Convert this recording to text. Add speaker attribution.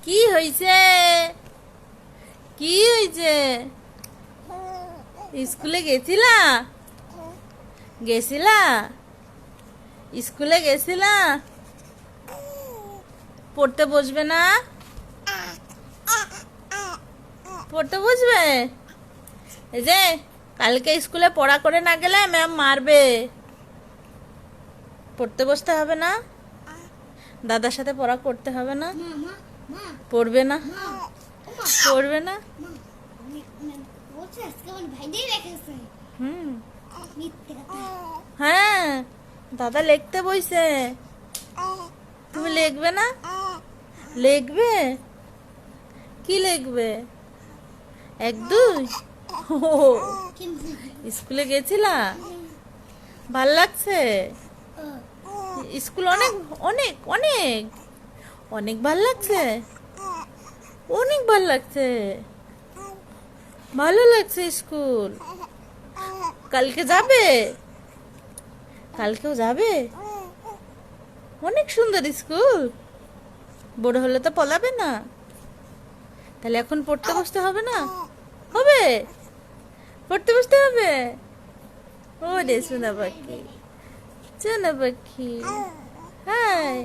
Speaker 1: কি হয়েছে? কি হয়েছে? স্কুলে গেছিলা? গেছিলা? স্কুলে গেছিলা? পড়তে বসবে না? পড়তে বসবে? এই যে কালকে স্কুলে পড়া করে না গেলে ম্যাম মারবে। পড়তে বসতে হবে না? দাদার সাথে পড়া করতে হবে না? পড়বে না? পড়বে না? হুম, হ্যাঁ, দাদা লিখতে বইছে। তুমি লিখবে না? লিখবে? কি লিখবে? 1 2? ও, স্কুলে গেছিলা? ভাল লাগছে? স্কুল অনেক অনেক অনেক অনেক ভাল লাগছে? অনেক ভাল লাগছে? ভালো লাগছে স্কুল? কালকে যাবে? কালকেও যাবে? অনেক সুন্দর স্কুল। বড় হলে তো পলাবে না? তাহলে এখন পড়তে বসতে হবে না? হবে? পড়তে বসতে হবে? ও রে সোনা পাখি, সোনা পাখি, হাই।